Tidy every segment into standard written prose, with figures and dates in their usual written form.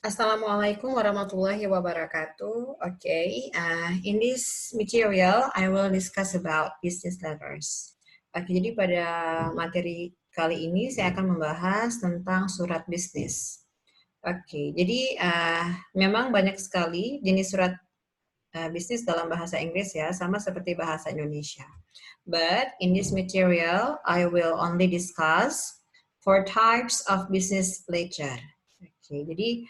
Assalamualaikum warahmatullahi wabarakatuh. In this material, I will discuss about business letters. Jadi pada materi kali ini saya akan membahas tentang surat bisnis. Jadi memang banyak sekali jenis surat bisnis dalam bahasa Inggris ya, sama seperti bahasa Indonesia. But in this material, I will only discuss 4 types of business letter. Jadi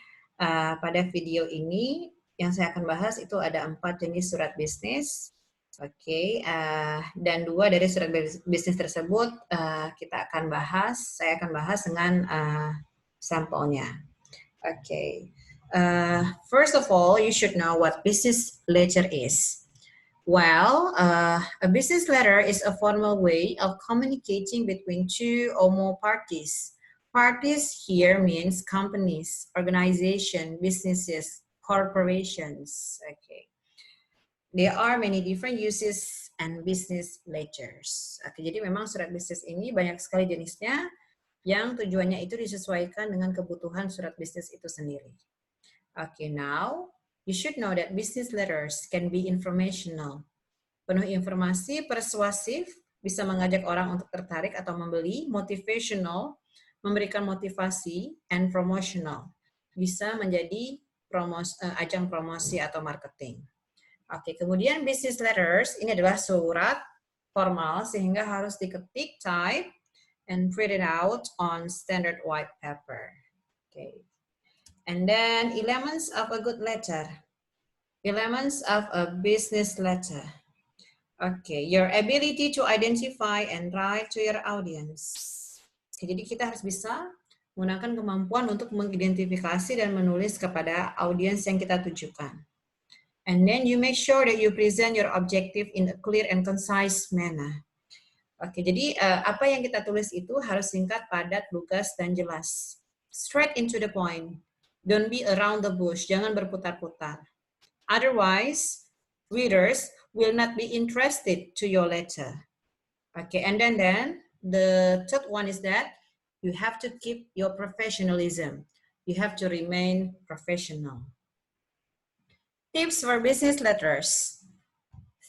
pada video ini yang saya akan bahas itu ada 4 jenis surat bisnis. Dan 2 dari surat bisnis tersebut kita akan bahas. Saya akan bahas dengan sampelnya. First of all, you should know what business letter is. Well, a business letter is a formal way of communicating between 2 or more parties. Parties here means companies, organization, businesses, corporations. There are many different uses and business letters. Jadi memang surat bisnis ini banyak sekali jenisnya yang tujuannya itu disesuaikan dengan kebutuhan surat bisnis itu sendiri. Now you should know that business letters can be informational. Penuh informasi, persuasif, bisa mengajak orang untuk tertarik atau membeli, motivational, memberikan motivasi, and promotional. Bisa menjadi ajang promosi atau marketing. Kemudian business letters, ini adalah surat formal sehingga harus diketik, type, and print it out on standard white paper. And then elements of a good letter. Elements of a business letter. Your ability to identify and write to your audience. Jadi kita harus bisa menggunakan kemampuan untuk mengidentifikasi dan menulis kepada audiens yang kita tujukan. And then you make sure that you present your objective in a clear and concise manner. Jadi apa yang kita tulis itu harus singkat, padat, lugas, dan jelas. Straight into the point. Don't be around the bush. Jangan berputar-putar. Otherwise, readers will not be interested to your letter. And then the third one is that you have to keep your professionalism. You have to remain professional. Tips for business letters.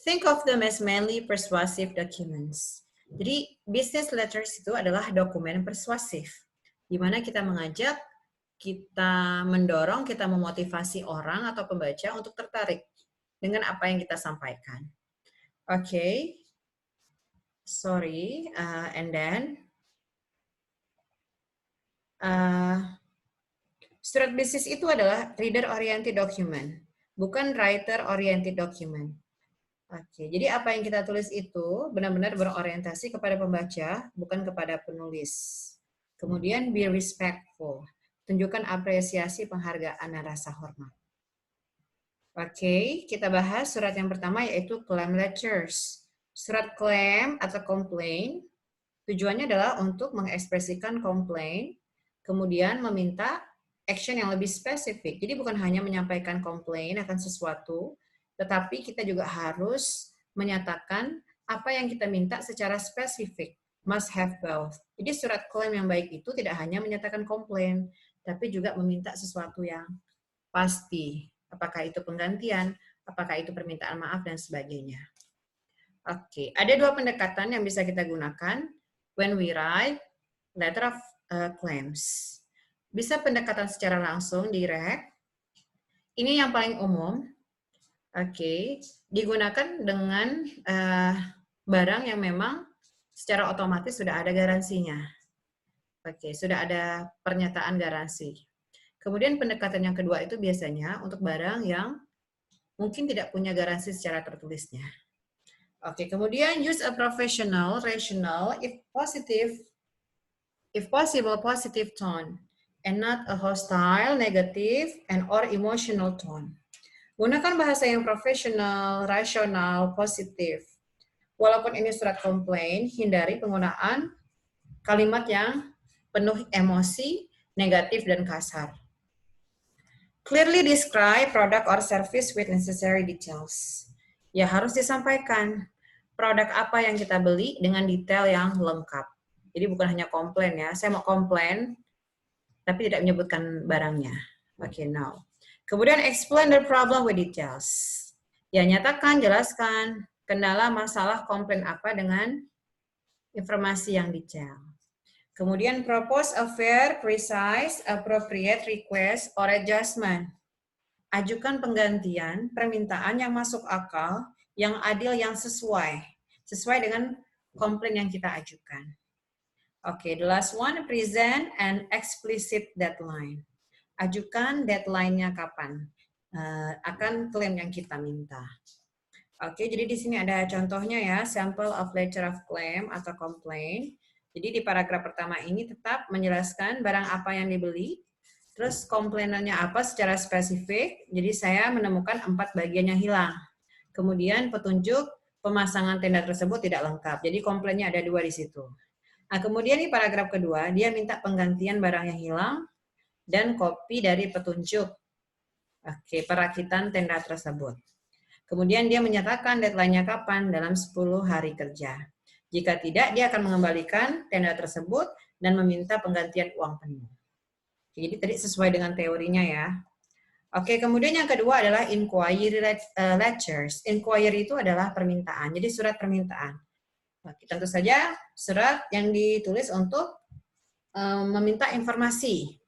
Think of them as mainly persuasive documents. Jadi business letters itu adalah dokumen persuasif, di mana kita mengajak, kita mendorong, kita memotivasi orang atau pembaca untuk tertarik dengan apa yang kita sampaikan. And then surat bisnis itu adalah reader-oriented document, bukan writer-oriented document. Jadi apa yang kita tulis itu benar-benar berorientasi kepada pembaca, bukan kepada penulis. Kemudian be respectful, tunjukkan apresiasi, penghargaan, dan rasa hormat. Kita bahas surat yang pertama yaitu claim letters. Surat klaim atau complaint tujuannya adalah untuk mengekspresikan komplain, kemudian meminta action yang lebih spesifik. Jadi bukan hanya menyampaikan komplain akan sesuatu, tetapi kita juga harus menyatakan apa yang kita minta secara spesifik. Must have both. Jadi surat klaim yang baik itu tidak hanya menyatakan komplain, tapi juga meminta sesuatu yang pasti. Apakah itu penggantian, apakah itu permintaan maaf, dan sebagainya. Ada 2 pendekatan yang bisa kita gunakan when we write letter of claims. Bisa pendekatan secara langsung, direct. Ini yang paling umum. Digunakan dengan barang yang memang secara otomatis sudah ada garansinya. Sudah ada pernyataan garansi. Kemudian pendekatan yang kedua itu biasanya untuk barang yang mungkin tidak punya garansi secara tertulisnya. Kemudian use a professional, rational, if possible, positive tone, and not a hostile, negative, and or emotional tone. Gunakan bahasa yang profesional, rasional, positif. Walaupun ini surat komplain, hindari penggunaan kalimat yang penuh emosi, negatif, dan kasar. Clearly describe product or service with necessary details. Ya, harus disampaikan produk apa yang kita beli dengan detail yang lengkap. Jadi bukan hanya komplain ya, saya mau komplain, tapi tidak menyebutkan barangnya. Oke, now. Kemudian explain the problem with details. Ya, nyatakan, jelaskan kendala, masalah, komplain apa dengan informasi yang detail. Kemudian propose a fair, precise, appropriate request or adjustment. Ajukan penggantian, permintaan yang masuk akal, yang adil, yang sesuai dengan komplain yang kita ajukan. Oke, the last one, present an explicit deadline. Ajukan deadline-nya kapan akan klaim yang kita minta. Oke, jadi di sini ada contohnya ya, sample of letter of claim atau complaint. Jadi di paragraf pertama ini tetap menjelaskan barang apa yang dibeli, terus komplainannya apa secara spesifik. Jadi saya menemukan 4 bagian yang hilang. Kemudian petunjuk pemasangan tenda tersebut tidak lengkap. Jadi komplainnya ada 2 di situ. Nah, kemudian di paragraf kedua, dia minta penggantian barang yang hilang dan kopi dari petunjuk perakitan tenda tersebut. Kemudian dia menyatakan deadline-nya kapan, dalam 10 hari kerja. Jika tidak, dia akan mengembalikan tenda tersebut dan meminta penggantian uang penuh. Jadi tadi sesuai dengan teorinya ya. Oke, kemudian yang kedua adalah inquiry letters. Inquiry itu adalah permintaan, jadi surat permintaan. Tentu saja surat yang ditulis untuk meminta informasi.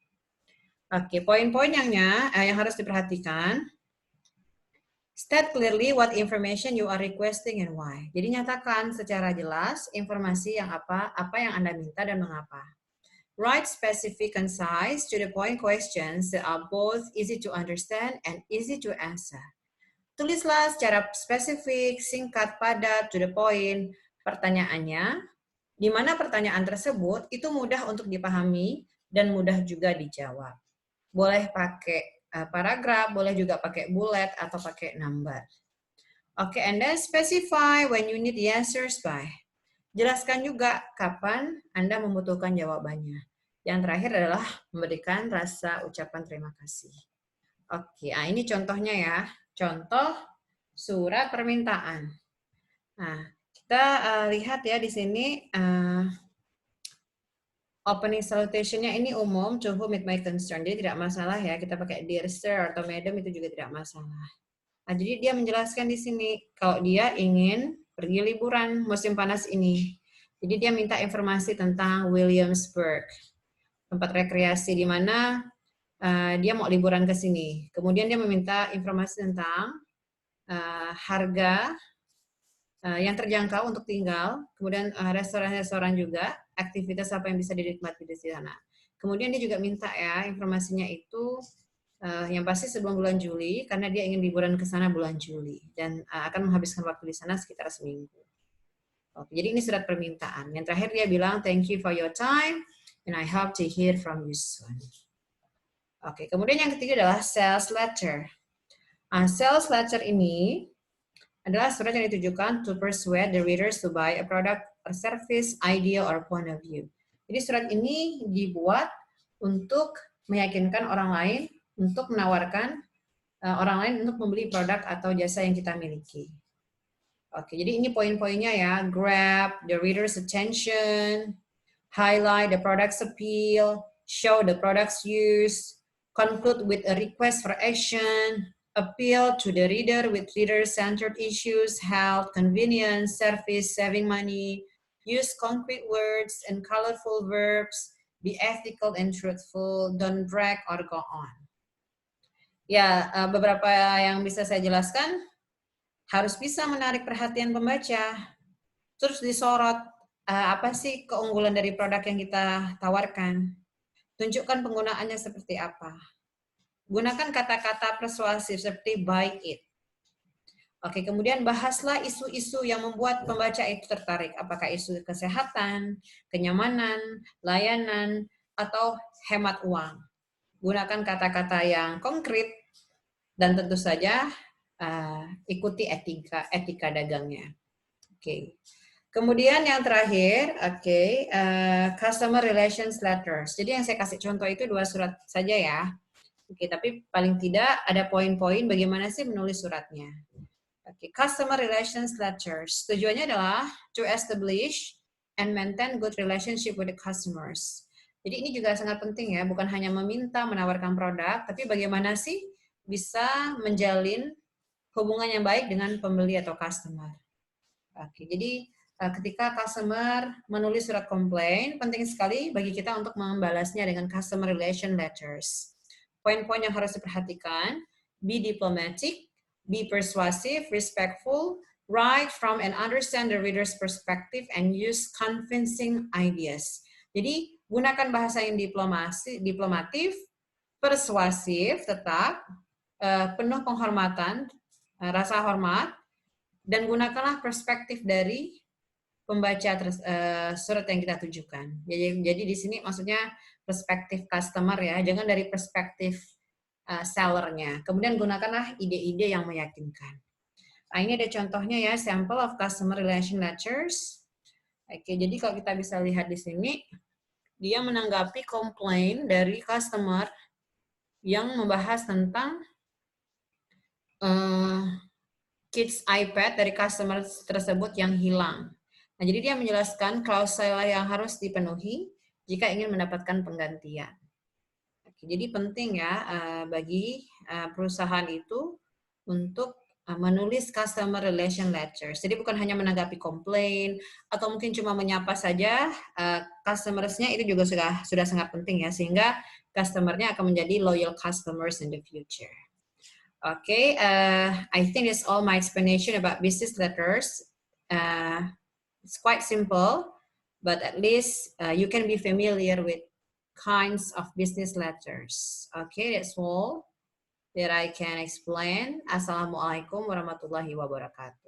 Oke, poin-poin yang harus diperhatikan. State clearly what information you are requesting and why. Jadi nyatakan secara jelas informasi yang apa yang Anda minta dan mengapa. Write specific, concise, to the point questions that are both easy to understand and easy to answer. Tulislah secara spesifik, singkat, padat, to the point pertanyaannya, di mana pertanyaan tersebut itu mudah untuk dipahami dan mudah juga dijawab. Boleh pakai paragraf, boleh juga pakai bullet atau pakai number. Oke, and then specify when you need the answers by. Jelaskan juga kapan Anda membutuhkan jawabannya. Yang terakhir adalah memberikan rasa ucapan terima kasih. Oke, ini contohnya ya. Contoh surat permintaan. Nah, kita lihat ya di sini opening salutation-nya ini umum, to whom it may concern. Jadi tidak masalah ya, kita pakai dear sir atau madam itu juga tidak masalah. Nah, jadi dia menjelaskan di sini kalau dia ingin pergi liburan musim panas ini. Jadi dia minta informasi tentang Williamsburg, tempat rekreasi di mana dia mau liburan ke sini. Kemudian dia meminta informasi tentang harga yang terjangkau untuk tinggal, kemudian restoran-restoran juga, aktivitas apa yang bisa dinikmati di sana. Kemudian dia juga minta ya informasinya itu yang pasti sebelum bulan Juli, karena dia ingin liburan ke sana bulan Juli dan akan menghabiskan waktu di sana sekitar seminggu. Oke, jadi ini surat permintaan. Yang terakhir dia bilang thank you for your time and I hope to hear from you soon. Oke, kemudian yang ketiga adalah sales letter. Sales letter ini adalah surat yang ditujukan to persuade the readers to buy a product or service, idea, or point of view. Jadi surat ini dibuat untuk meyakinkan orang lain, untuk menawarkan orang lain untuk membeli produk atau jasa yang kita miliki. Oke, jadi ini poin-poinnya ya. Grab the reader's attention, highlight the product's appeal, show the product's use, conclude with a request for action, appeal to the reader with reader-centered issues, health, convenience, service, saving money, use concrete words and colorful verbs, be ethical and truthful, don't brag or go on. Ya, beberapa yang bisa saya jelaskan, harus bisa menarik perhatian pembaca, terus disorot, apa sih keunggulan dari produk yang kita tawarkan, tunjukkan penggunaannya seperti apa. Gunakan kata-kata persuasif seperti buy it. Oke, kemudian bahaslah isu-isu yang membuat pembaca itu tertarik. Apakah isu kesehatan, kenyamanan, layanan, atau hemat uang. Gunakan kata-kata yang konkret dan tentu saja ikuti etika dagangnya. Oke. Kemudian yang terakhir, customer relations letters. Jadi yang saya kasih contoh itu 2 surat saja ya. Oke, tapi paling tidak ada poin-poin bagaimana sih menulis suratnya. Oke, customer relations letters. Tujuannya adalah to establish and maintain good relationship with the customers. Jadi ini juga sangat penting ya, bukan hanya meminta menawarkan produk, tapi bagaimana sih bisa menjalin hubungan yang baik dengan pembeli atau customer. Oke, jadi ketika customer menulis surat komplain, penting sekali bagi kita untuk membalasnya dengan customer relation letters. Poin-poin yang harus diperhatikan, be diplomatic, be persuasive, respectful, write from and understand the reader's perspective, and use convincing ideas. Jadi, gunakan bahasa yang diplomatif, persuasif tetap, penuh penghormatan, rasa hormat, dan gunakanlah perspektif dari pembaca surat yang kita tujukan. Jadi di sini maksudnya perspektif customer ya, jangan dari perspektif sellernya. Kemudian gunakanlah ide-ide yang meyakinkan. Nah, ini ada contohnya ya, sample of customer relation letters. Oke, jadi kalau kita bisa lihat di sini, dia menanggapi komplain dari customer yang membahas tentang kids iPad dari customer tersebut yang hilang. Nah, jadi dia menjelaskan klausul yang harus dipenuhi jika ingin mendapatkan penggantian. Oke, jadi penting ya bagi perusahaan itu untuk menulis customer relation letters. Jadi bukan hanya menanggapi komplain atau mungkin cuma menyapa saja customersnya, itu juga sudah sangat penting ya, sehingga customernya akan menjadi loyal customers in the future. Okay, I think that's all my explanation about business letters. It's quite simple, but at least you can be familiar with kinds of business letters. Okay, that's all that I can explain. Assalamualaikum warahmatullahi wabarakatuh.